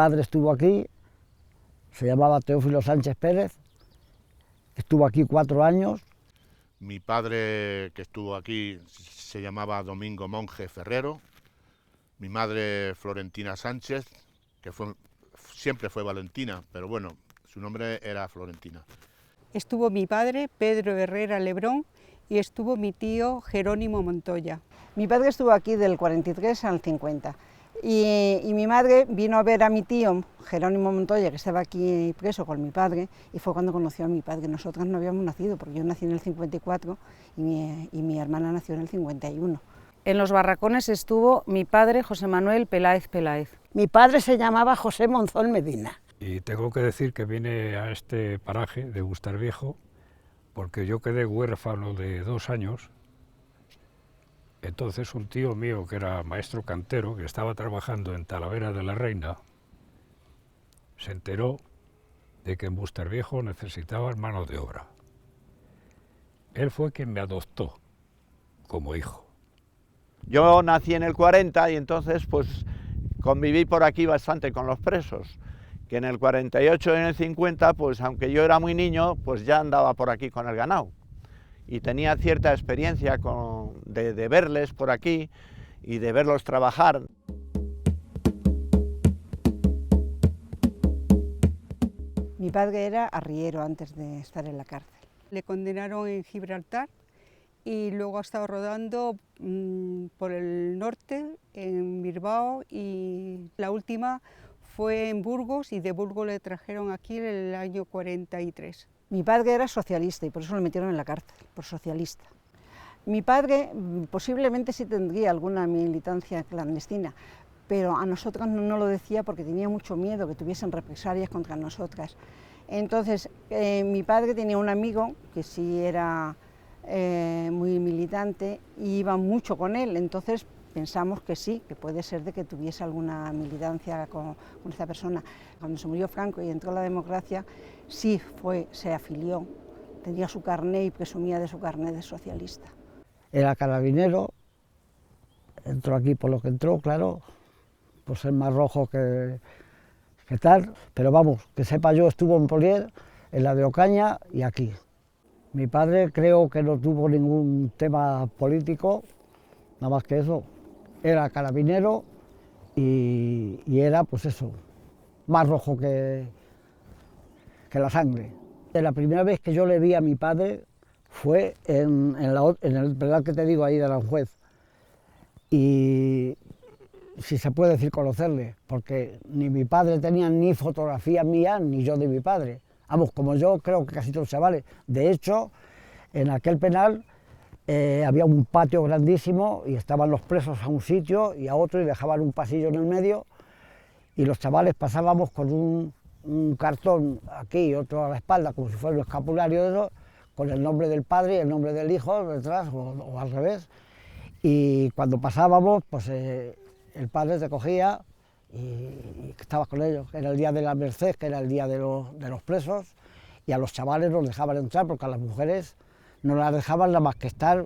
padre estuvo aquí, se llamaba Teófilo Sánchez Pérez, estuvo aquí 4 años. Mi padre, que estuvo aquí, se llamaba Domingo Monje Ferrero. Mi madre, Florentina Sánchez, que siempre fue Valentina, pero bueno, su nombre era Florentina. Estuvo mi padre, Pedro Herrera Lebrón, y estuvo mi tío Jerónimo Montoya. Mi padre estuvo aquí del 43 al 50 y mi madre vino a ver a mi tío Jerónimo Montoya, que estaba aquí preso con mi padre, y fue cuando conoció a mi padre. Nosotras no habíamos nacido, porque yo nací en el 54 y mi hermana nació en el 51. En los barracones estuvo mi padre, José Manuel Peláez Peláez. Mi padre se llamaba José Monzón Medina. Y tengo que decir que vine a este paraje de Bustarviejo porque yo quedé huérfano de 2 años. Entonces un tío mío que era maestro cantero, que estaba trabajando en Talavera de la Reina, se enteró de que en Bustarviejo necesitaban mano de obra. Él fue quien me adoptó como hijo. Yo nací en el 40 y entonces pues conviví por aquí bastante con los presos, que en el 48 y en el 50, pues aunque yo era muy niño, pues ya andaba por aquí con el ganado. Y tenía cierta experiencia de verles por aquí y de verlos trabajar. Mi padre era arriero antes de estar en la cárcel. Le condenaron en Gibraltar y luego ha estado rodando por el norte, en Bilbao, y la última fue en Burgos, y de Burgos le trajeron aquí en el año 43. Mi padre era socialista y por eso lo metieron en la cárcel, por socialista. Mi padre posiblemente sí tendría alguna militancia clandestina, pero a nosotras no lo decía porque tenía mucho miedo que tuviesen represalias contra nosotras. Entonces, mi padre tenía un amigo que sí era muy militante y iba mucho con él, entonces pensamos que sí, que puede ser de que tuviese alguna militancia con esta persona. Cuando se murió Franco y entró la democracia, sí se afilió, tenía su carné y presumía de su carné de socialista. Era carabinero, entró aquí por lo que entró, claro, por ser más rojo que tal, pero vamos, que sepa yo, estuvo en Polier, en la de Ocaña y aquí. Mi padre creo que no tuvo ningún tema político, nada más que eso. Era carabinero y era, pues eso, más rojo que la sangre. La primera vez que yo le vi a mi padre fue en el penal que te digo ahí de Aranjuez. Y si se puede decir conocerle, porque ni mi padre tenía ni fotografía mía, ni yo de mi padre. Vamos, como yo creo que casi todos los chavales. De hecho, en aquel penal había un patio grandísimo y estaban los presos a un sitio y a otro y dejaban un pasillo en el medio y los chavales pasábamos con un cartón aquí y otro a la espalda, como si fuera un escapulario de eso, con el nombre del padre y el nombre del hijo detrás o al revés. Y cuando pasábamos, pues el padre te cogía y estabas con ellos. Era el día de la Merced, que era el día de los presos, y a los chavales los dejaban entrar porque a las mujeres no las dejaban nada más que estar,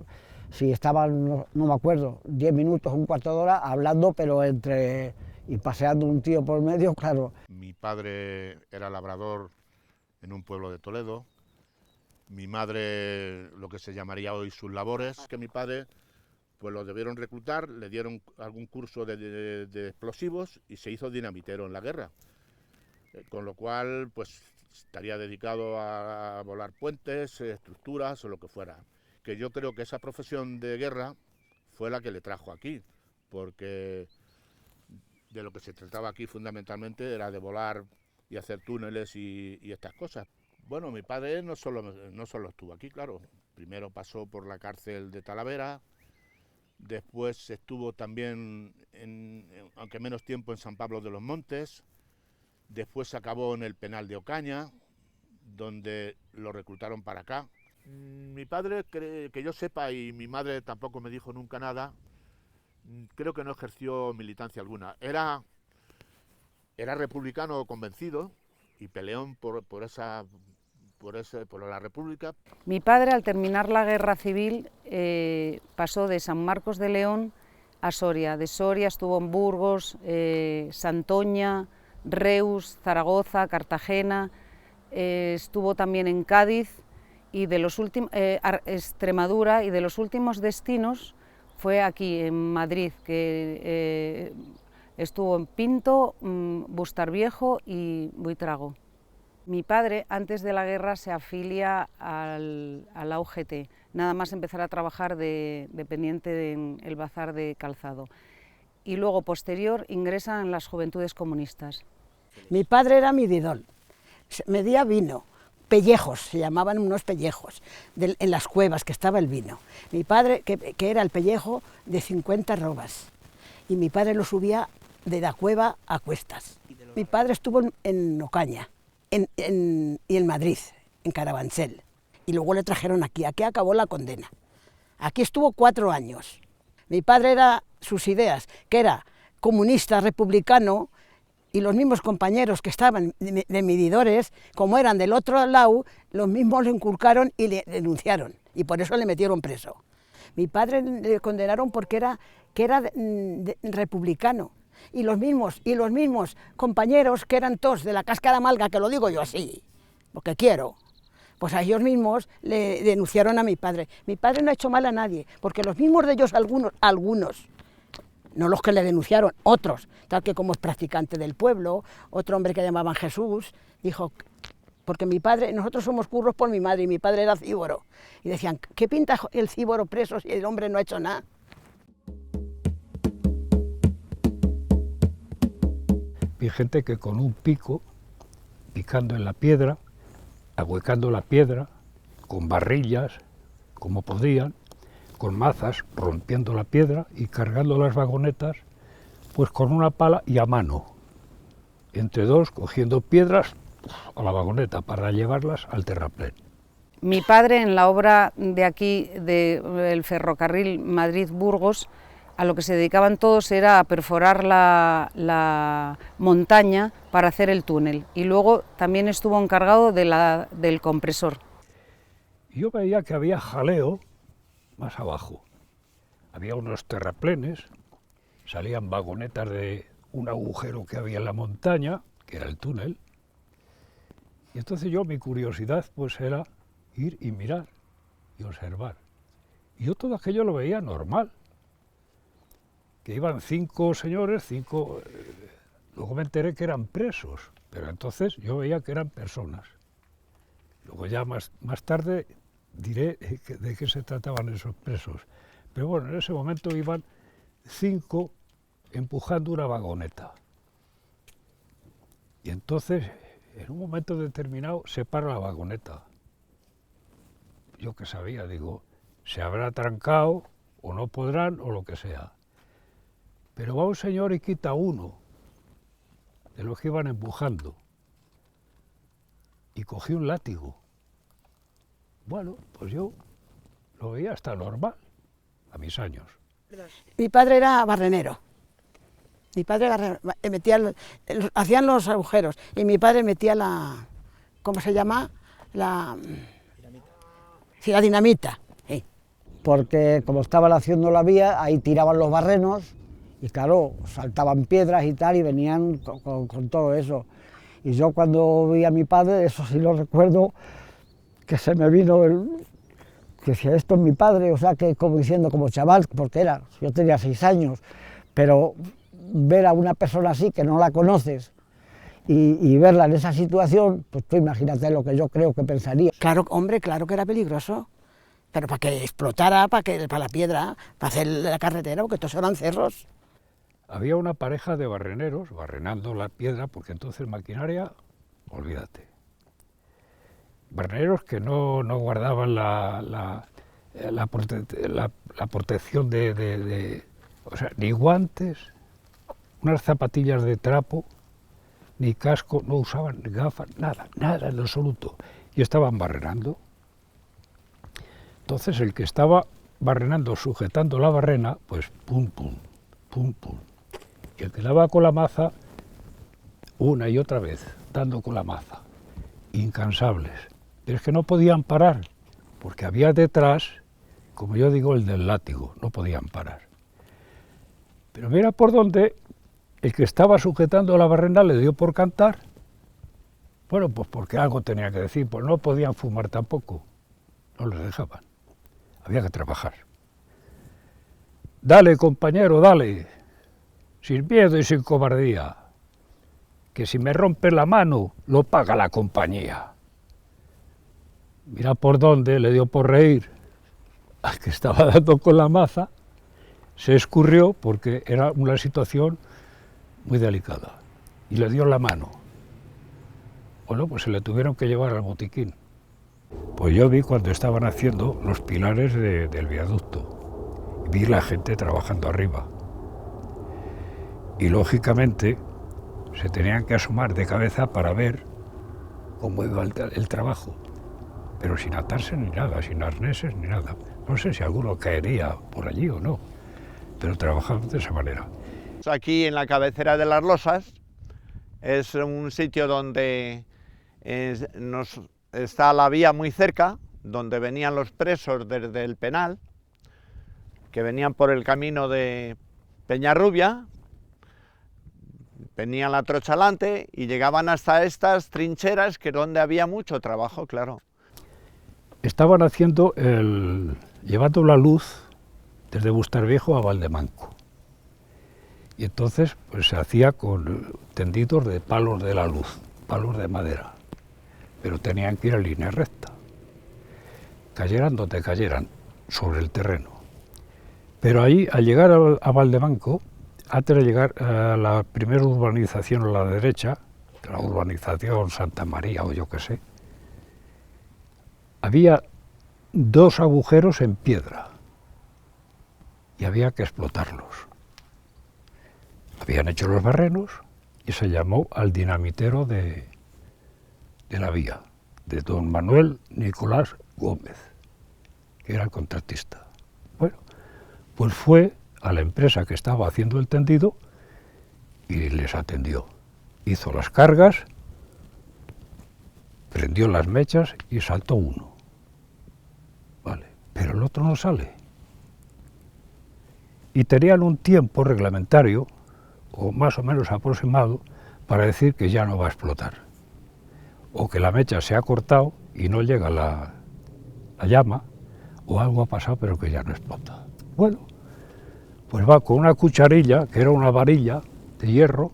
si estaban, no me acuerdo, 10 minutos, un cuarto de hora, hablando, pero y paseando un tío por medio, claro. Mi padre era labrador en un pueblo de Toledo. Mi madre, lo que se llamaría hoy sus labores, que mi padre pues lo debieron reclutar, le dieron algún curso de explosivos y se hizo dinamitero en la guerra. Con lo cual, pues estaría dedicado a volar puentes, estructuras o lo que fuera. Que yo creo que esa profesión de guerra fue la que le trajo aquí, porque de lo que se trataba aquí fundamentalmente era de volar y hacer túneles y estas cosas. Bueno, mi padre no solo estuvo aquí, claro. Primero pasó por la cárcel de Talavera, después estuvo también, aunque menos tiempo, en San Pablo de los Montes. Después se acabó en el penal de Ocaña, donde lo reclutaron para acá. Mi padre, que yo sepa, y mi madre tampoco me dijo nunca nada, creo que no ejerció militancia alguna. Era republicano convencido y peleón por la República. Mi padre, al terminar la guerra civil, pasó de San Marcos de León a Soria. De Soria estuvo en Burgos, Santoña, Reus, Zaragoza, Cartagena, estuvo también en Cádiz y de los Extremadura, y de los últimos destinos fue aquí en Madrid, que estuvo en Pinto, Bustarviejo y Buitrago. Mi padre, antes de la guerra, se afilia a la UGT, nada más empezar a trabajar de dependiente en el bazar de calzado. Y luego, posterior, ingresa en las Juventudes Comunistas. Mi padre era mididor, medía vino, pellejos, se llamaban unos pellejos, en las cuevas que estaba el vino. Mi padre, que era el pellejo de 50 arrobas, y mi padre lo subía de la cueva a cuestas. Mi padre estuvo en Ocaña, y en Madrid, en Carabanchel, y luego le trajeron aquí acabó la condena. Aquí estuvo 4 años. Mi padre era sus ideas, que era comunista, republicano, y los mismos compañeros que estaban de medidores, como eran del otro lado, los mismos le inculcaron y le denunciaron, y por eso le metieron preso. Mi padre le condenaron porque era republicano, y los mismos compañeros que eran todos de la cáscara malga, que lo digo yo así, porque quiero, pues a ellos mismos le denunciaron a mi padre. Mi padre no ha hecho mal a nadie, porque los mismos de ellos, algunos, no los que le denunciaron, otros, tal que como es practicante del pueblo, otro hombre que llamaban Jesús, dijo, porque mi padre, nosotros somos curros por mi madre, y mi padre era cíboro, y decían, ¿qué pinta el cíboro preso si el hombre no ha hecho nada? Vi gente que con un pico, picando en la piedra, ahuecando la piedra, con barrillas, como podían, con mazas, rompiendo la piedra y cargando las vagonetas, pues con una pala y a mano, entre dos, cogiendo piedras a la vagoneta para llevarlas al terraplén. Mi padre, en la obra de aquí, del ferrocarril Madrid-Burgos, a lo que se dedicaban todos era a perforar la montaña para hacer el túnel, y luego también estuvo encargado del compresor. Yo veía que había jaleo más abajo. Había unos terraplenes, salían vagonetas de un agujero que había en la montaña, que era el túnel, y entonces mi curiosidad pues era ir y mirar y observar. Y yo todo aquello lo veía normal, que iban 5 señores, luego me enteré que eran presos, pero entonces yo veía que eran personas. Luego ya más tarde diré de qué se trataban esos presos. Pero bueno, en ese momento iban 5 empujando una vagoneta. Y entonces, en un momento determinado, se para la vagoneta. Yo que sabía, digo, se habrá trancado, o no podrán, o lo que sea. Pero va un señor y quita uno de los que iban empujando. Y cogí un látigo. Bueno, pues yo lo veía hasta normal, a mis años. Mi padre era barrenero. Mi padre hacían los agujeros, y mi padre metía ¿cómo se llama? La dinamita. Sí. Porque como estaban haciendo la vía, ahí tiraban los barrenos, y claro, saltaban piedras y tal, y venían con todo eso. Y yo cuando vi a mi padre, eso sí lo recuerdo, que se me vino que decía, esto es mi padre, o sea, que como diciendo, como chaval, porque yo tenía 6 años, pero ver a una persona así, que no la conoces, y verla en esa situación, pues tú imagínate lo que yo creo que pensaría. Claro, hombre, claro que era peligroso, pero para que explotara, para la piedra, para hacer la carretera, porque todos eran cerros. Había una pareja de barreneros barrenando la piedra, porque entonces maquinaria, olvídate. Barreneros que no guardaban la protección o sea, ni guantes, unas zapatillas de trapo, ni casco, no usaban gafas, nada en absoluto. Y estaban barrenando. Entonces el que estaba barrenando, sujetando la barrena, pues pum, pum, pum, pum. Y el que daba con la maza, una y otra vez, dando con la maza, incansables. Pero es que no podían parar, porque había detrás, como yo digo, el del látigo, no podían parar. Pero mira por dónde el que estaba sujetando la barrena le dio por cantar. Bueno, pues porque algo tenía que decir, pues no podían fumar tampoco, no les dejaban, había que trabajar. Dale, compañero, dale, sin miedo y sin cobardía, que si me rompes la mano, lo paga la compañía. Mira por dónde le dio por reír al que estaba dando con la maza, se escurrió porque era una situación muy delicada y le dio la mano. Bueno, pues se le tuvieron que llevar al botiquín. Pues yo vi cuando estaban haciendo los pilares del viaducto, vi la gente trabajando arriba. Y lógicamente se tenían que asomar de cabeza para ver cómo iba el trabajo, pero sin atarse ni nada, sin arneses ni nada. No sé si alguno caería por allí o no, pero trabajaban de esa manera. Aquí en la cabecera de las Losas es un sitio donde está la vía muy cerca, donde venían los presos desde el penal, que venían por el camino de Peñarrubia, venían la trocha alante y llegaban hasta estas trincheras, que es donde había mucho trabajo, claro. Estaban haciendo llevando la luz desde Bustarviejo a Valdemanco. Y entonces pues se hacía con tendidos de palos de la luz, palos de madera, pero tenían que ir en línea recta, cayeran donde cayeran, sobre el terreno. Pero ahí, al llegar a Valdemanco, antes de llegar a la primera urbanización a la derecha, la urbanización Santa María o yo qué sé, había 2 agujeros en piedra y había que explotarlos. Habían hecho los barrenos y se llamó al dinamitero de la vía, de don Manuel Nicolás Gómez, que era el contratista. Bueno, pues fue a la empresa que estaba haciendo el tendido y les atendió. Hizo las cargas, prendió las mechas y saltó uno. Vale, pero el otro no sale. Y tenían un tiempo reglamentario, o más o menos aproximado, para decir que ya no va a explotar. O que la mecha se ha cortado y no llega la llama, o algo ha pasado pero que ya no explota. Bueno, pues va con una cucharilla, que era una varilla de hierro,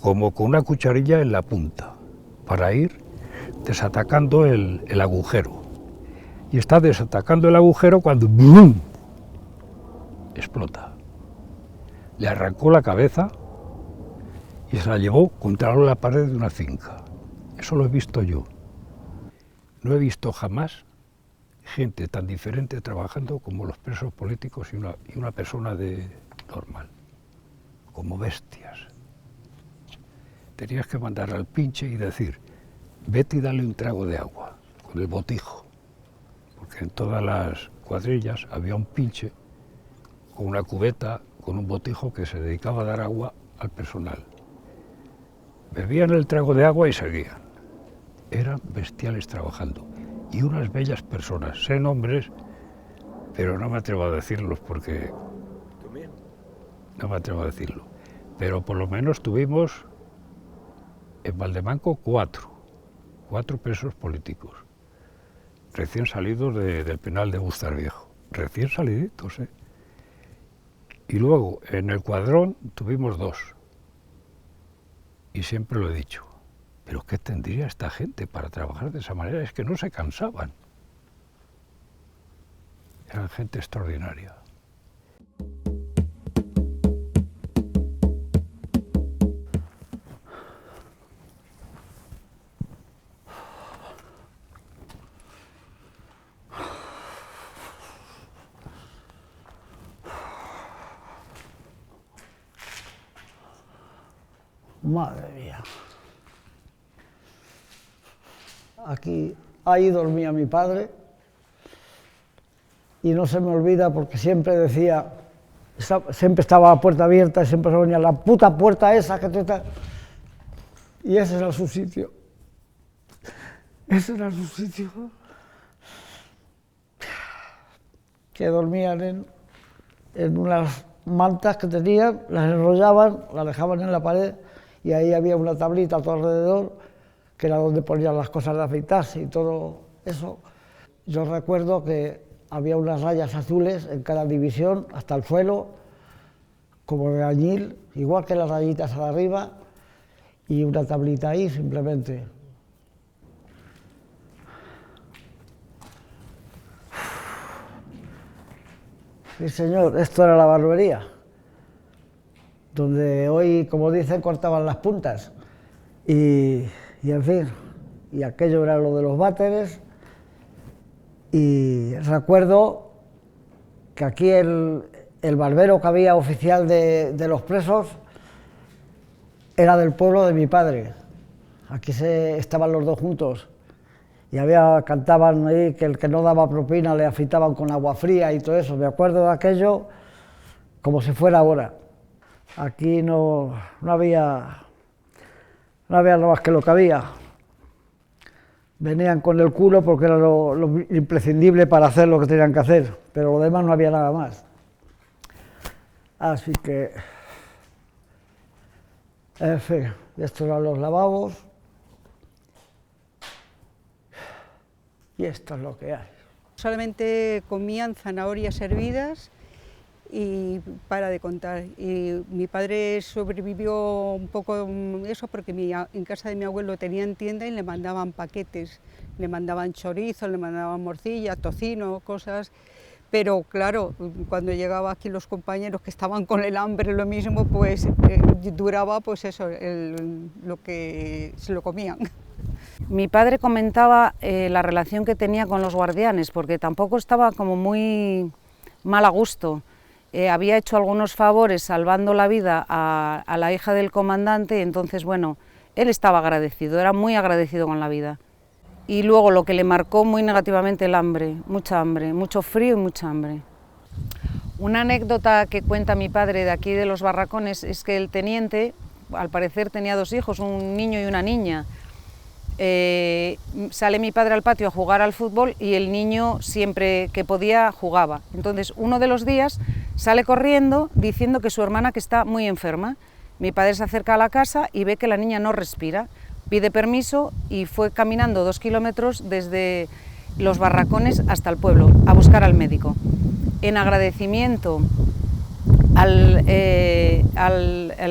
como con una cucharilla en la punta, para ir desatacando el agujero. Y está desatacando el agujero cuando ¡bum!, explota. Le arrancó la cabeza y se la llevó contra la pared de una finca. Eso lo he visto yo. No he visto jamás gente tan diferente trabajando como los presos políticos y una persona normal, como bestias. Tenías que mandar al pinche y decir, vete y dale un trago de agua, con el botijo, porque en todas las cuadrillas había un pinche con una cubeta, con un botijo que se dedicaba a dar agua al personal. Bebían el trago de agua y seguían. Eran bestiales trabajando. Y unas bellas personas, sé nombres, pero no me atrevo a decirlos porque... No me atrevo a decirlo. Pero por lo menos tuvimos en Valdemanco 4 presos políticos, recién salidos del penal de Bustarviejo, recién saliditos, ¿eh? Y luego en el Cuadrón tuvimos 2. Y siempre lo he dicho, ¿pero qué tendría esta gente para trabajar de esa manera? Es que no se cansaban. Eran gente extraordinaria. Madre mía. Ahí dormía mi padre y no se me olvida porque siempre decía, siempre estaba la puerta abierta y siempre se venía la puta puerta esa que te está... Y ese era su sitio. Ese era su sitio. Que dormían en unas mantas que tenían, las enrollaban, las dejaban en la pared y ahí había una tablita a todo alrededor, que era donde ponían las cosas de afeitarse y todo eso. Yo recuerdo que había unas rayas azules en cada división, hasta el suelo, como de añil, igual que las rayitas a la arriba, y una tablita ahí simplemente. Sí, señor, esto era la barbería, donde hoy, como dicen, cortaban las puntas. Y en fin, y aquello era lo de los váteres. Y recuerdo que aquí el barbero que había oficial de los presos era del pueblo de mi padre. Aquí estaban los dos juntos. Y cantaban ahí que el que no daba propina le afeitaban con agua fría y todo eso. Me acuerdo de aquello como si fuera ahora. Aquí no había nada más que lo que había. Venían con el culo porque era lo imprescindible para hacer lo que tenían que hacer, pero lo demás no había nada más. Así que, en fin, estos eran los lavabos. Y esto es lo que hay. Solamente comían zanahorias hervidas y para de contar. Y mi padre sobrevivió un poco eso porque en casa de mi abuelo tenían tienda y le mandaban paquetes, le mandaban chorizo, le mandaban morcilla, tocino, cosas. Pero claro, cuando llegaba aquí los compañeros que estaban con el hambre, lo mismo, pues duraba pues eso, lo que se lo comían. Mi padre comentaba la relación que tenía con los guardianes, porque tampoco estaba como muy mal a gusto. Había hecho algunos favores salvando la vida a la hija del comandante, y entonces, bueno, él estaba agradecido, era muy agradecido con la vida. Y luego lo que le marcó muy negativamente el hambre, mucho frío y mucha hambre. Una anécdota que cuenta mi padre de aquí de los barracones es que el teniente, al parecer, tenía dos hijos, un niño y una niña. Sale mi padre al patio a jugar al fútbol y el niño siempre que podía jugaba. Entonces uno de los días sale corriendo diciendo que su hermana que está muy enferma. Mi padre se acerca a la casa y ve que la niña no respira, pide permiso y fue caminando 2 kilómetros desde los barracones hasta el pueblo a buscar al médico. En agradecimiento al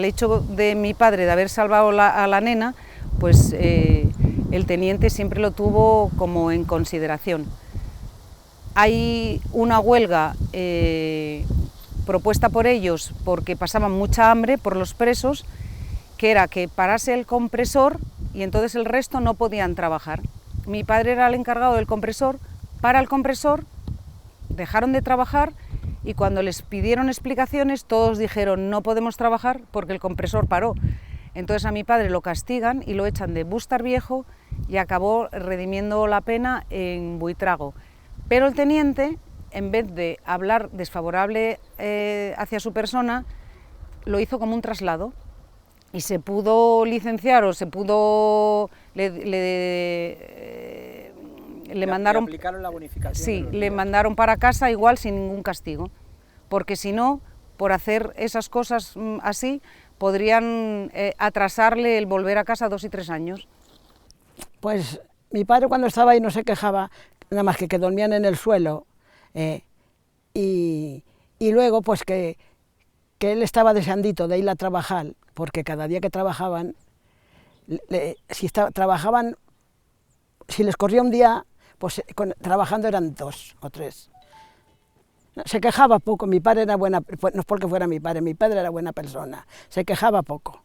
hecho de mi padre de haber salvado a la nena, pues el teniente siempre lo tuvo como en consideración. Hay una huelga propuesta por ellos porque pasaban mucha hambre por los presos, que era que parase el compresor y entonces el resto no podían trabajar. Mi padre era el encargado del compresor, para el compresor, dejaron de trabajar y cuando les pidieron explicaciones todos dijeron no podemos trabajar porque el compresor paró. Entonces a mi padre lo castigan y lo echan de Bústar Viejo y acabó redimiendo la pena en Buitrago. Pero el teniente, en vez de hablar desfavorable hacia su persona, lo hizo como un traslado y se pudo licenciar o se pudo... Le mandaron... Le aplicaron la bonificación. Sí, le mandaron para casa igual sin ningún castigo, porque si no, por hacer esas cosas así, podrían atrasarle el volver a casa 2 y 3 años. Pues mi padre cuando estaba ahí no se quejaba, nada más que dormían en el suelo, y luego pues que él estaba deseandito de ir a trabajar, porque cada día que trabajaban, si les corría un día, pues trabajando eran 2 o 3. Se quejaba poco, mi padre era buena, no es porque fuera mi padre era buena persona, se quejaba poco.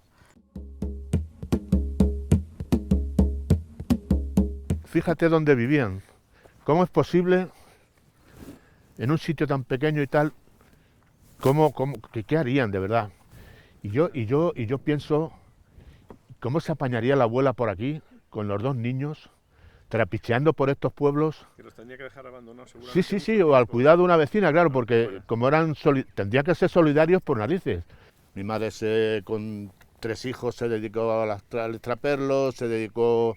Fíjate dónde vivían, cómo es posible en un sitio tan pequeño y tal, ¿qué harían de verdad? Y yo pienso, ¿cómo se apañaría la abuela por aquí con los 2 niños? Trapicheando por estos pueblos. Que los tendría que dejar abandonados seguramente. Sí, o al cuidado de una vecina, claro, porque como tendrían que ser solidarios por narices. Mi madre con 3 hijos se dedicó al extraperlo, se dedicó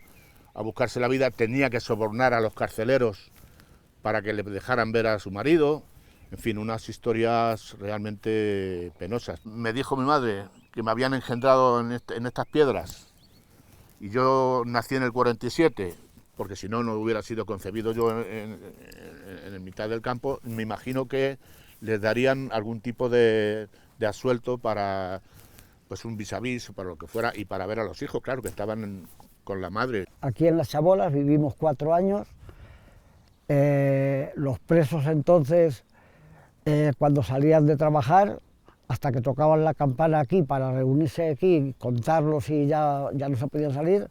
a buscarse la vida, tenía que sobornar a los carceleros para que le dejaran ver a su marido, En fin, unas historias realmente penosas. Me dijo mi madre que me habían engendrado en estas piedras y yo nací en el 47, porque si no, no hubiera sido concebido yo en mitad del campo. Me imagino que les darían algún tipo de asuelto para pues un vis a vis, para lo que fuera, y para ver a los hijos, claro, que estaban con la madre. Aquí en Las Chabolas vivimos 4 años. Los presos entonces, cuando salían de trabajar, hasta que tocaban la campana aquí para reunirse aquí, contarlos y ya no se podían salir,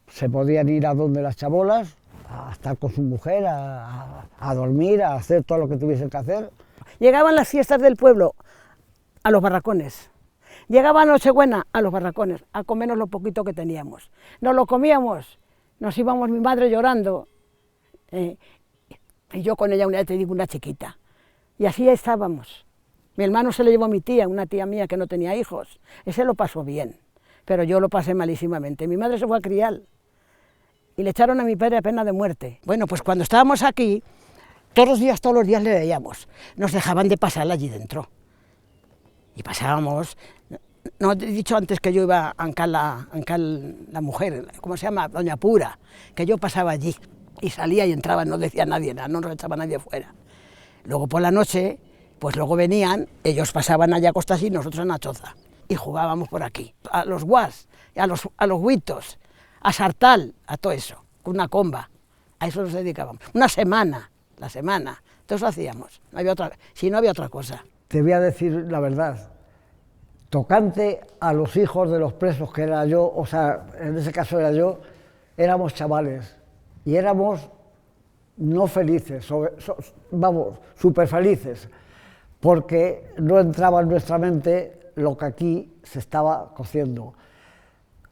se podían ir a donde Las Chabolas, a estar con su mujer, a dormir, a hacer todo lo que tuviesen que hacer. Llegaban las fiestas del pueblo a los barracones, llegaba Nochebuena a los barracones, a comernos lo poquito que teníamos. Nos lo comíamos, nos íbamos mi madre llorando, y yo con ella, te digo, una chiquita. Y así estábamos. Mi hermano se lo llevó a mi tía, una tía mía que no tenía hijos. Ese lo pasó bien, pero yo lo pasé malísimamente. Mi madre se fue a criar y le echaron a mi padre a pena de muerte. Bueno, pues cuando estábamos aquí, todos los días le veíamos. Nos dejaban de pasar allí dentro. Y pasábamos. No he dicho antes que yo iba a Ancal la mujer, ¿cómo se llama? Doña Pura, que yo pasaba allí y salía y entraba, no decía nadie nada, no nos echaba nadie fuera. Luego por la noche, pues luego venían, ellos pasaban allá a Costas y nosotros en la choza. Y jugábamos por aquí, a los guas, a los huitos, a sartal, a todo eso, con una comba. A eso nos dedicábamos. Una semana, la semana, todo eso hacíamos. No había otra cosa. Te voy a decir la verdad. Tocante a los hijos de los presos, que era yo, o sea, en ese caso era yo, éramos chavales y éramos no felices, vamos, súper felices, porque no entraba en nuestra mente lo que aquí se estaba cociendo.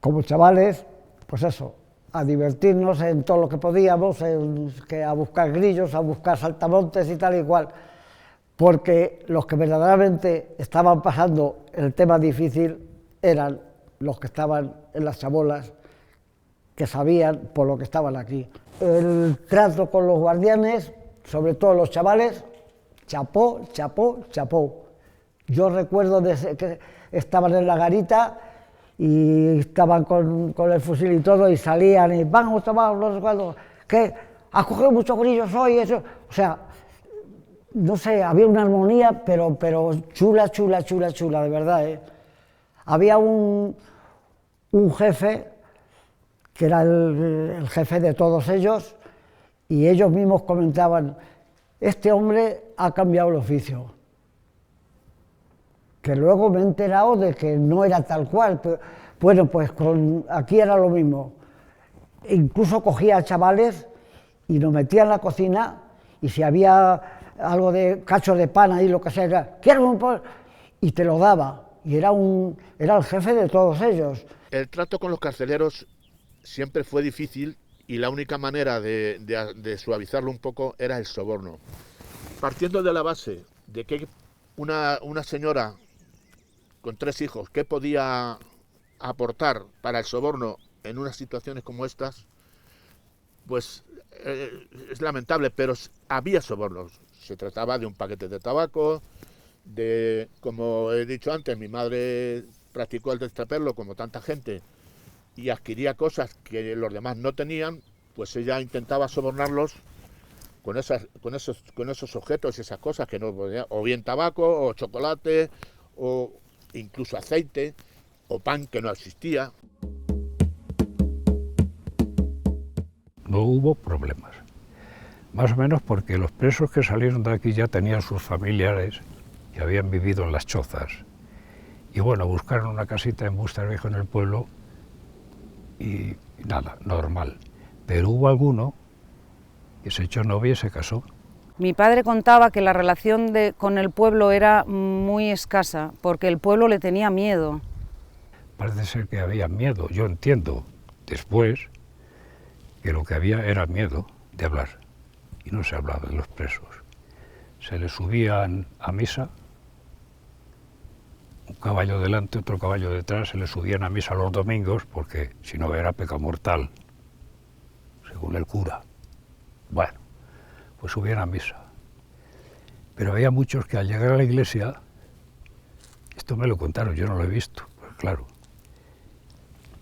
Como chavales, pues eso, a divertirnos en todo lo que podíamos, a buscar grillos, a buscar saltamontes y tal y cual, porque los que verdaderamente estaban pasando el tema difícil eran los que estaban en Las Chabolas, que sabían por lo que estaban aquí. El trato con los guardianes, sobre todo los chavales, chapó, chapó, chapó. Yo recuerdo que estaban en la garita y estaban con el fusil y todo y salían y vamos, tomamos, no sé cuándo, que has cogido muchos grillos hoy, eso, o sea, no sé, había una armonía, pero chula, chula, chula, chula, de verdad, ¿eh? Había un jefe, que era el jefe de todos ellos, y ellos mismos comentaban, este hombre ha cambiado el oficio. Que luego me he enterado de que no era tal cual, pero, bueno, pues aquí era lo mismo. Incluso cogía a chavales y nos metía en la cocina, y si había algo de cacho de pan ahí, lo que sea, quiero un pan, y te lo daba, y era el jefe de todos ellos. El trato con los carceleros siempre fue difícil y la única manera de suavizarlo un poco era el soborno. Partiendo de la base de que una señora con 3 hijos, ¿qué podía aportar para el soborno en unas situaciones como estas? Pues es lamentable, pero había sobornos. Se trataba de un paquete de tabaco, como he dicho antes, mi madre practicó el destraperlo como tanta gente y adquiría cosas que los demás no tenían, pues ella intentaba sobornarlos con esos objetos y esas cosas que no podían, o bien tabaco, o chocolate, o incluso aceite, o pan que no existía. No hubo problemas, más o menos porque los presos que salieron de aquí ya tenían sus familiares que habían vivido en las chozas. Y bueno, buscaron una casita en Busterviejo, en el pueblo, y nada, normal. Pero hubo alguno que se echó novia y se casó. Mi padre contaba que la relación con el pueblo era muy escasa, porque el pueblo le tenía miedo. Parece ser que había miedo, yo entiendo después que lo que había era miedo de hablar, y no se hablaba de los presos. Se les subían a misa, un caballo delante, otro caballo detrás, se les subían a misa los domingos, porque si no era pecado mortal, según el cura. Bueno, pues subían a misa. Pero había muchos que al llegar a la iglesia, esto me lo contaron, yo no lo he visto, pues claro,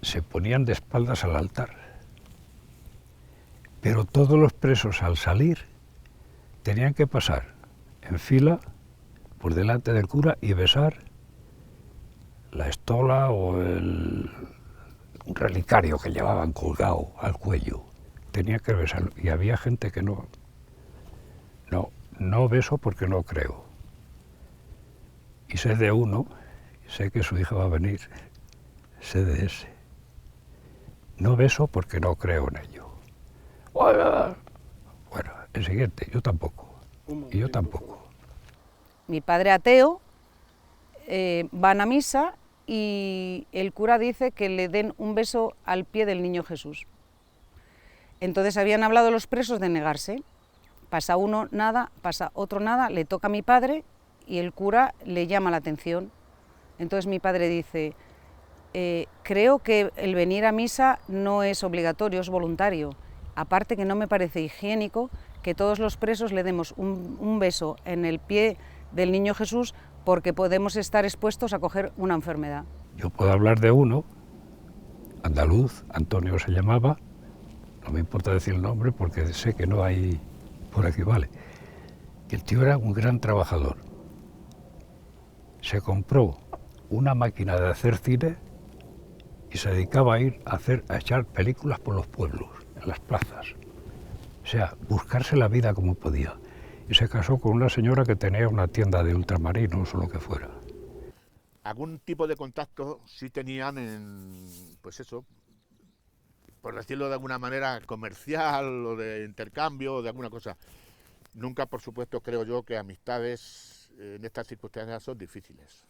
se ponían de espaldas al altar. Pero todos los presos al salir tenían que pasar en fila por delante del cura y besar la estola o un relicario que llevaban colgado al cuello. Tenía que besarlo y había gente que no beso porque no creo. Y sé de uno, sé que su hija va a venir, sé de ese. No beso porque no creo en ello. Bueno, el siguiente, yo tampoco. Y yo tampoco. Mi padre ateo, van a misa y el cura dice que le den un beso al pie del niño Jesús. Entonces habían hablado los presos de negarse. Pasa uno, nada, pasa otro, nada, le toca a mi padre y el cura le llama la atención. Entonces mi padre dice, creo que el venir a misa no es obligatorio, es voluntario. Aparte que no me parece higiénico que todos los presos le demos un beso en el pie del niño Jesús porque podemos estar expuestos a coger una enfermedad. Yo puedo hablar de uno, andaluz, Antonio se llamaba, no me importa decir el nombre porque sé que no hay por aquí, vale. El tío era un gran trabajador. Se compró una máquina de hacer cine y se dedicaba a ir a echar películas por los pueblos, en las plazas. O sea, buscarse la vida como podía. Y se casó con una señora que tenía una tienda de ultramarinos o lo que fuera. Algún tipo de contacto sí tenían pues eso, por decirlo de alguna manera, comercial o de intercambio o de alguna cosa. Nunca, por supuesto, creo yo que amistades en estas circunstancias son difíciles.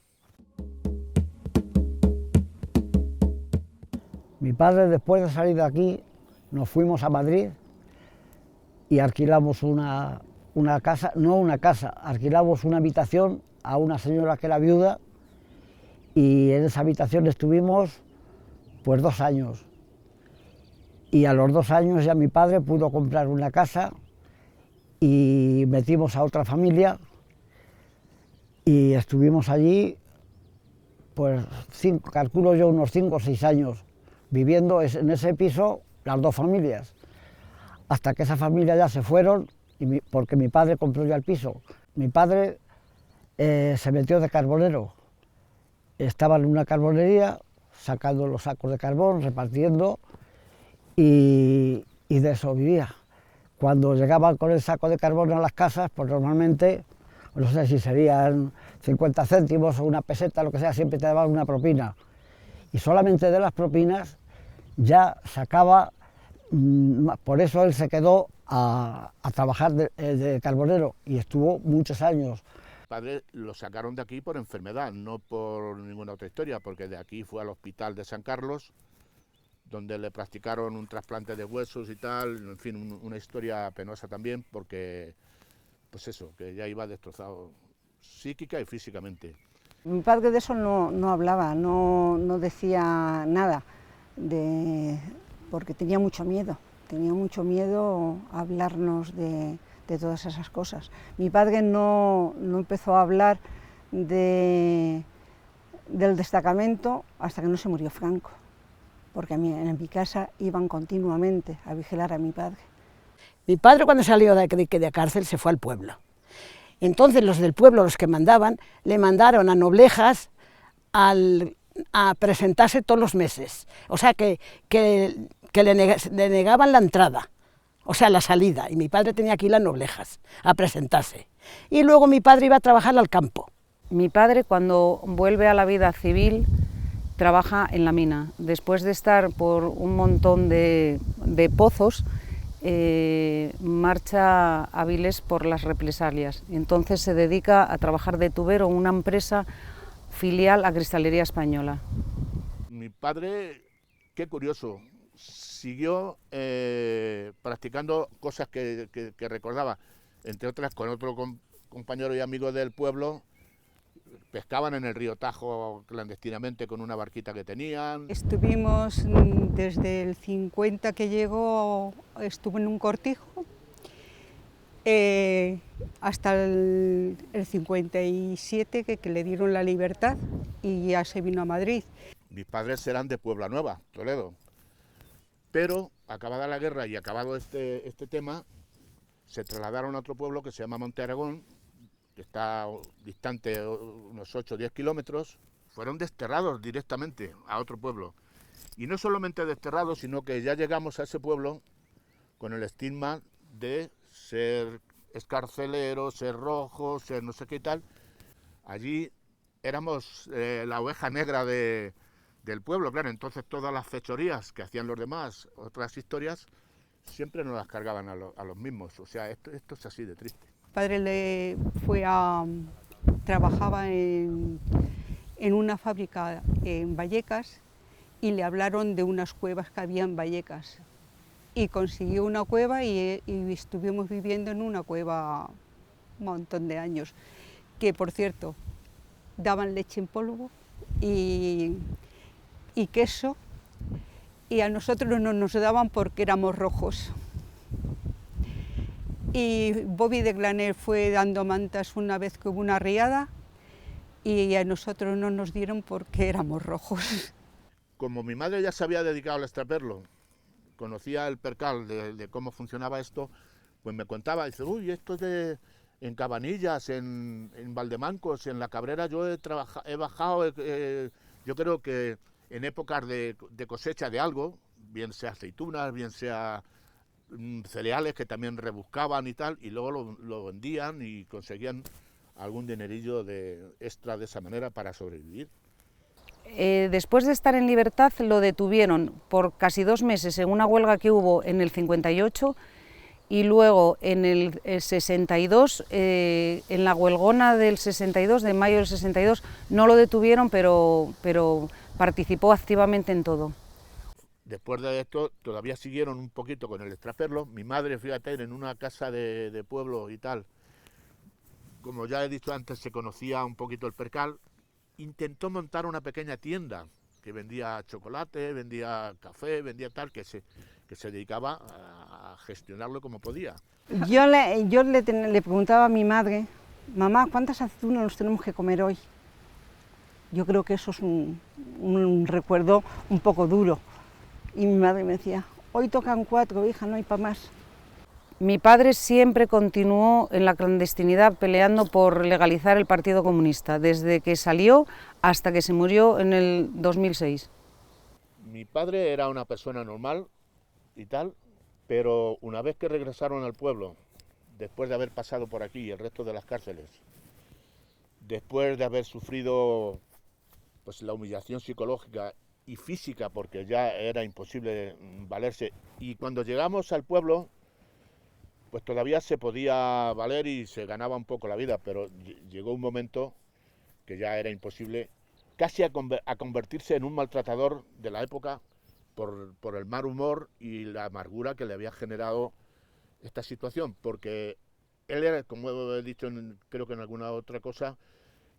Mi padre, después de salir de aquí, nos fuimos a Madrid y alquilamos una casa, no una casa, alquilamos una habitación a una señora que era viuda y en esa habitación estuvimos pues 2 años. Y a los 2 años ya mi padre pudo comprar una casa y metimos a otra familia y estuvimos allí, pues calculo yo unos 5 o 6 años, viviendo en ese piso las 2 familias, hasta que esa familia ya se fueron, porque mi padre compró ya el piso. Mi padre se metió de carbonero, estaba en una carbonería, sacando los sacos de carbón, repartiendo, y de eso vivía. Cuando llegaban con el saco de carbón a las casas, pues normalmente, no sé si serían 50 céntimos o una peseta, lo que sea, siempre te daban una propina. Y solamente de las propinas ya sacaba, por eso él se quedó a trabajar de carbonero y estuvo muchos años. Padre lo sacaron de aquí por enfermedad, no por ninguna otra historia, porque de aquí fue al hospital de San Carlos, donde le practicaron un trasplante de huesos y tal, en fin, una historia penosa también, porque, pues eso, que ya iba destrozado psíquica y físicamente. Mi padre de eso no hablaba, no decía nada, porque tenía mucho miedo a hablarnos de todas esas cosas. Mi padre no empezó a hablar del destacamento hasta que no se murió Franco, porque en mi casa iban continuamente a vigilar a mi padre. Mi padre cuando salió de cárcel se fue al pueblo. Entonces los del pueblo, los que mandaban, le mandaron a Noblejas a presentarse todos los meses. O sea que le negaban la entrada, o sea la salida, y mi padre tenía que ir a Noblejas a presentarse. Y luego mi padre iba a trabajar al campo. Mi padre, cuando vuelve a la vida civil, trabaja en la mina. Después de estar por un montón de pozos, marcha a Viles por las represalias. Entonces se dedica a trabajar de tubero en una empresa filial a Cristalería Española. Mi padre, qué curioso, siguió practicando cosas que recordaba, entre otras con otro compañero y amigo del pueblo. Pescaban en el río Tajo clandestinamente con una barquita que tenían. Estuvimos desde el 50 que llegó, estuve en un cortijo Hasta el 57 que le dieron la libertad y ya se vino a Madrid. Mis padres eran de Puebla Nueva, Toledo, pero acabada la guerra y acabado este tema, se trasladaron a otro pueblo que se llama Monte Aragón, que está distante unos 8 o 10 kilómetros. Fueron desterrados directamente a otro pueblo. Y no solamente desterrados, sino que ya llegamos a ese pueblo con el estigma de ser escarcelero, ser rojo, ser no sé qué y tal. Allí éramos la oveja negra del pueblo, claro, entonces todas las fechorías que hacían los demás, otras historias, siempre nos las cargaban a los mismos. O sea, esto es así de triste. Mi padre trabajaba en una fábrica en Vallecas y le hablaron de unas cuevas que había en Vallecas. Y consiguió una cueva y estuvimos viviendo en una cueva un montón de años, que por cierto, daban leche en polvo y queso, y a nosotros no nos daban porque éramos rojos. Y Bobby de Glaner fue dando mantas una vez que hubo una riada y a nosotros no nos dieron porque éramos rojos. Como mi madre ya se había dedicado al extraperlo, conocía el percal de cómo funcionaba esto, pues me contaba, dice, uy, esto de en Cabanillas, en Valdemancos, en La Cabrera, yo he bajado, yo creo que en épocas de cosecha de algo, bien sea aceitunas, bien sea cereales que también rebuscaban y tal, y luego lo vendían y conseguían algún dinerillo extra de esa manera para sobrevivir. Después de estar en libertad lo detuvieron por casi 2 meses en una huelga que hubo en el 58 y luego en el 62, en la huelgona del 62, de mayo del 62, no lo detuvieron, pero participó activamente en todo. Después de esto todavía siguieron un poquito con el extraperlo. Mi madre, fíjate, en una casa de pueblo y tal, como ya he dicho antes, se conocía un poquito el percal. Intentó montar una pequeña tienda que vendía chocolate, vendía café, vendía tal, que se dedicaba a gestionarlo como podía. Yo le preguntaba a mi madre, mamá, ¿cuántas aceitunas nos tenemos que comer hoy? Yo creo que eso es un recuerdo un poco duro. Y mi madre me decía, hoy tocan 4, hija, no hay para más. Mi padre siempre continuó en la clandestinidad peleando por legalizar el Partido Comunista, desde que salió hasta que se murió en el 2006. Mi padre era una persona normal y tal, pero una vez que regresaron al pueblo, después de haber pasado por aquí y el resto de las cárceles, después de haber sufrido pues, la humillación psicológica y física, porque ya era imposible valerse, y cuando llegamos al pueblo, pues todavía se podía valer y se ganaba un poco la vida, pero llegó un momento que ya era imposible, casi a convertirse en un maltratador de la época por el mal humor y la amargura que le había generado esta situación, porque él era, como he dicho creo que en alguna otra cosa,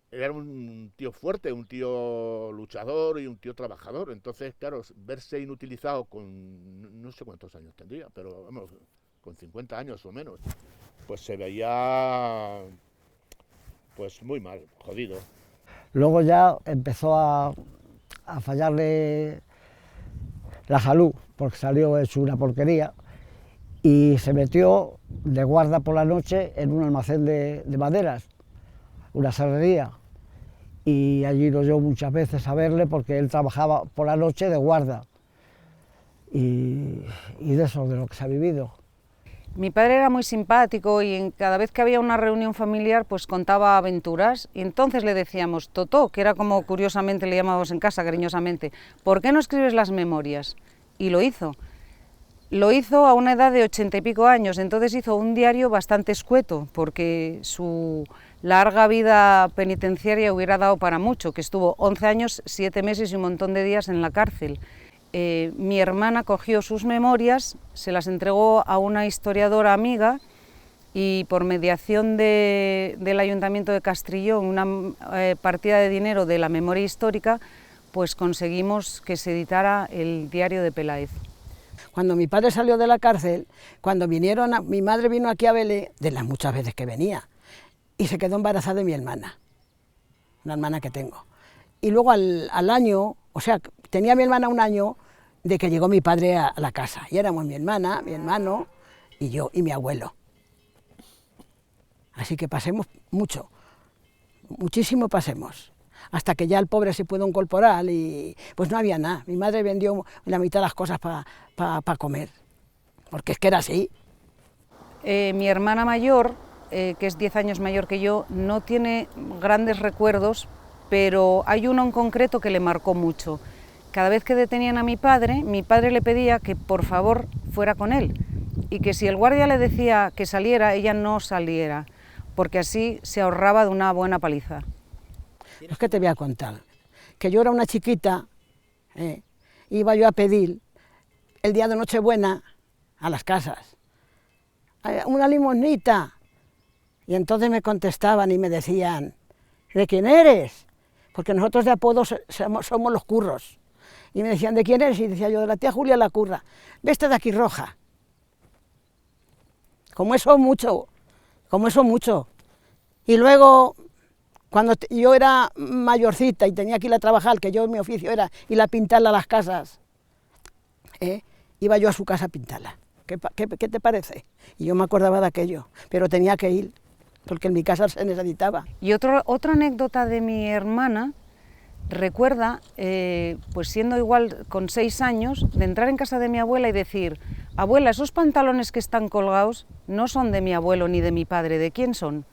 era un tío fuerte, un tío luchador y un tío trabajador. Entonces, claro, verse inutilizado con no sé cuántos años tendría, pero vamos, con 50 años o menos, pues se veía pues muy mal, jodido. Luego ya empezó a fallarle la salud, porque salió hecho una porquería, y se metió de guarda por la noche en un almacén de maderas, una serrería, y allí lo llevo muchas veces a verle porque él trabajaba por la noche de guarda, y de eso, de lo que se ha vivido. Mi padre era muy simpático y cada vez que había una reunión familiar pues contaba aventuras y entonces le decíamos, Totó, que era como curiosamente le llamábamos en casa, cariñosamente, ¿por qué no escribes las memorias? Y lo hizo. Lo hizo a una edad de 80 y pico años, entonces hizo un diario bastante escueto porque su larga vida penitenciaria hubiera dado para mucho, que estuvo 11 años, 7 meses y un montón de días en la cárcel. Mi hermana cogió sus memorias, se las entregó a una historiadora amiga y por mediación del Ayuntamiento de Castrillón, una partida de dinero de la memoria histórica, pues conseguimos que se editara el diario de Peláez. Cuando mi padre salió de la cárcel, cuando mi madre vino aquí a Vélez, de las muchas veces que venía, y se quedó embarazada de mi hermana, una hermana que tengo. Y luego al año, o sea, tenía mi hermana un año de que llegó mi padre a la casa, y éramos mi hermana, mi hermano, y yo, y mi abuelo. Así que pasemos mucho, muchísimo pasemos, hasta que ya el pobre se pudo incorporar y pues no había nada. Mi madre vendió la mitad de las cosas para comer, porque es que era así. Mi hermana mayor, que es 10 años mayor que yo, no tiene grandes recuerdos, pero hay uno en concreto que le marcó mucho. Cada vez que detenían a mi padre le pedía que por favor fuera con él y que si el guardia le decía que saliera, ella no saliera, porque así se ahorraba de una buena paliza. Es que te voy a contar, que yo era una chiquita, iba yo a pedir el día de Nochebuena a las casas, una limosnita, y entonces me contestaban y me decían, ¿de quién eres? Porque nosotros de apodo somos los curros, y me decían, ¿de quién eres? Y decía yo, de la tía Julia la curra, veste de aquí roja, como eso mucho, y luego, cuando yo era mayorcita y tenía que ir a trabajar, que yo mi oficio era ir a pintarla a las casas, iba yo a su casa a pintarla. ¿Qué te parece? Y yo me acordaba de aquello, pero tenía que ir, porque en mi casa se necesitaba. Y otra anécdota de mi hermana, recuerda, pues siendo igual con 6 años, de entrar en casa de mi abuela y decir, abuela, esos pantalones que están colgados no son de mi abuelo ni de mi padre, ¿de quién son?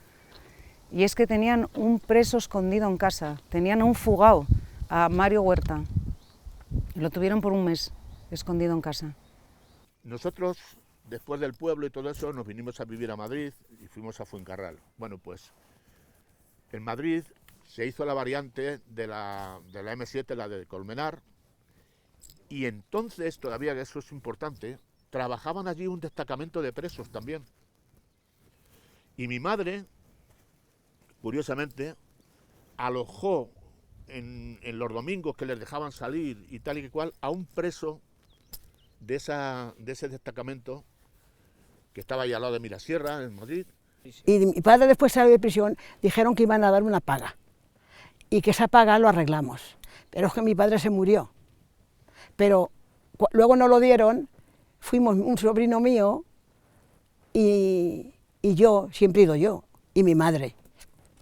Y es que tenían un preso escondido en casa, tenían un fugado, a Mario Huerta. Lo tuvieron por un mes, escondido en casa. Nosotros, después del pueblo y todo eso, nos vinimos a vivir a Madrid y fuimos a Fuencarral. Bueno, pues en Madrid se hizo la variante de la M7, la de Colmenar, y entonces, todavía que eso es importante, trabajaban allí un destacamento de presos también. Y mi madre, curiosamente, alojó en los domingos que les dejaban salir y tal y cual a un preso de ese destacamento que estaba ahí al lado de Mirasierra, en Madrid. Y mi padre después salió de prisión, dijeron que iban a dar una paga y que esa paga lo arreglamos, pero es que mi padre se murió, pero luego no lo dieron, fuimos un sobrino mío y yo, siempre he ido yo, y mi madre,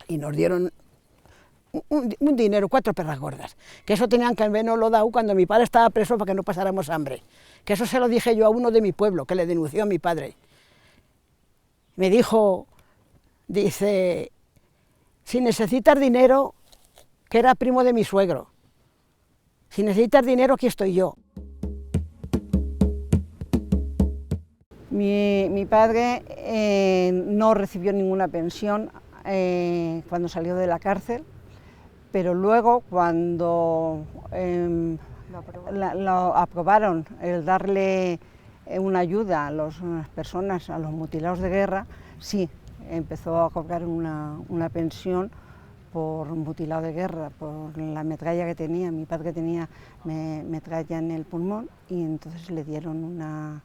y nos dieron un dinero, 4 perras gordas, que eso tenían que habernos lo dado cuando mi padre estaba preso para que no pasáramos hambre, que eso se lo dije yo a uno de mi pueblo, que le denunció a mi padre. Me dijo, dice, si necesitas dinero, que era primo de mi suegro, si necesitas dinero, aquí estoy yo. Mi padre no recibió ninguna pensión cuando salió de la cárcel, pero luego cuando lo aprobaron el darle una ayuda a las personas, a los mutilados de guerra, sí, empezó a cobrar una pensión por mutilado de guerra, por la metralla que tenía. Mi padre tenía metralla en el pulmón y entonces le dieron una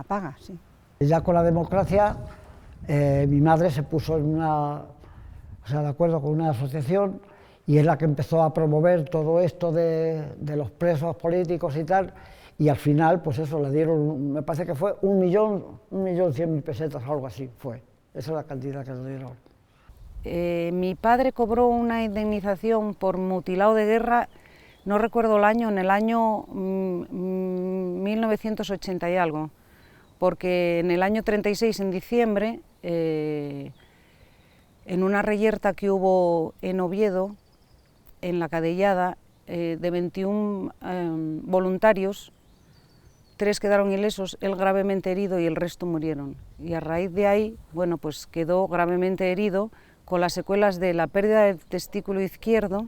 paga, sí. Ya con la democracia, mi madre se puso de acuerdo con una asociación y es la que empezó a promover todo esto de los presos políticos y tal, y al final, pues eso, le dieron, me parece que fue 1.100.000 pesetas o algo así, fue. Esa es la cantidad que le dieron. Mi padre cobró una indemnización por mutilado de guerra, no recuerdo el año, en el año 1980 y algo, porque en el año 36, en diciembre, en una reyerta que hubo en Oviedo, en la Cadellada, de 21 voluntarios, 3 quedaron ilesos, él gravemente herido y el resto murieron. Y a raíz de ahí, bueno, pues quedó gravemente herido con las secuelas de la pérdida del testículo izquierdo,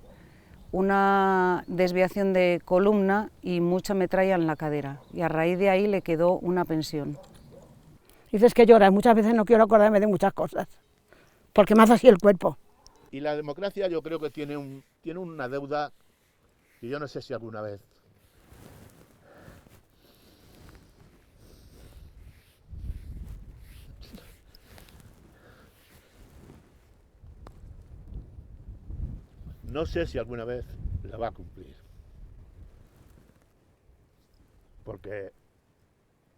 una desviación de columna y mucha metralla en la cadera. Y a raíz de ahí le quedó una pensión. Dices que lloras, muchas veces no quiero acordarme de muchas cosas, porque me hace así el cuerpo. Y la democracia yo creo que tiene una deuda que yo no sé si alguna vez no sé si alguna vez la va a cumplir. Porque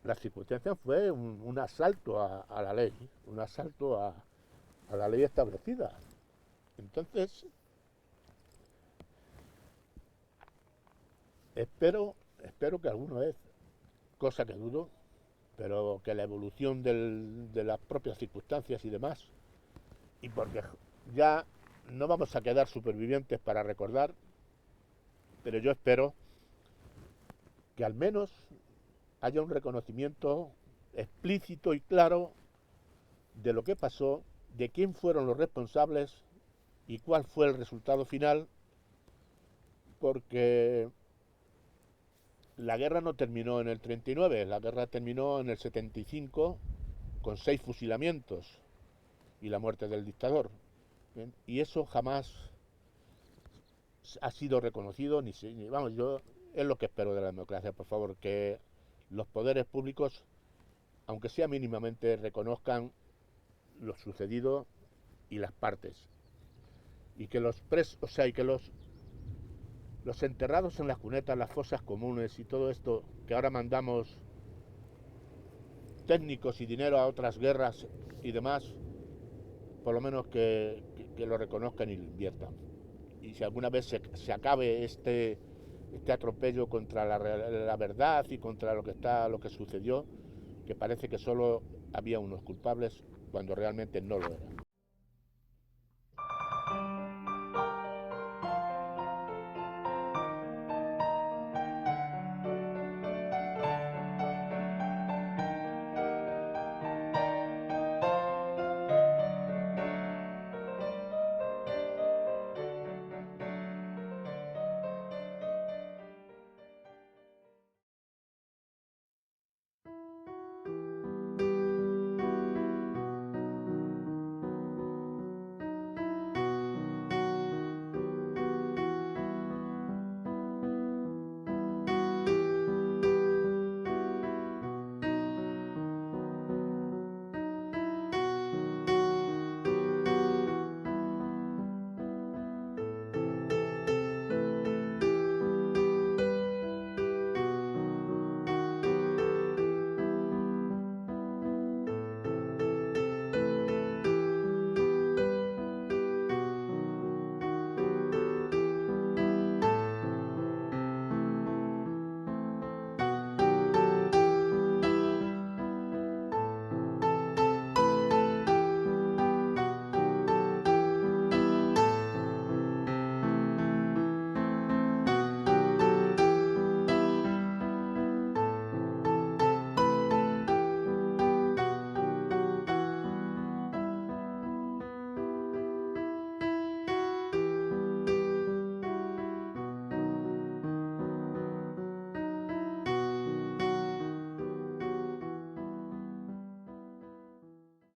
las circunstancias fue un asalto a la ley, un asalto a la ley establecida. Entonces, espero que alguna vez, cosa que dudo, pero que la evolución de las propias circunstancias y demás, y porque ya no vamos a quedar supervivientes para recordar, pero yo espero que al menos haya un reconocimiento explícito y claro de lo que pasó, de quién fueron los responsables y cuál fue el resultado final, porque la guerra no terminó en el 39, la guerra terminó en el 75 con 6 fusilamientos y la muerte del dictador. ¿Bien? Y eso jamás ha sido reconocido, vamos, yo es lo que espero de la democracia, por favor, que los poderes públicos, aunque sea mínimamente, reconozcan lo sucedido y las partes, y que los enterrados en las cunetas, las fosas comunes y todo esto que ahora mandamos técnicos y dinero a otras guerras y demás, por lo menos que lo reconozcan y lo inviertan. Y si alguna vez se acabe este atropello contra la verdad y contra lo que sucedió, que parece que solo había unos culpables cuando realmente no lo eran.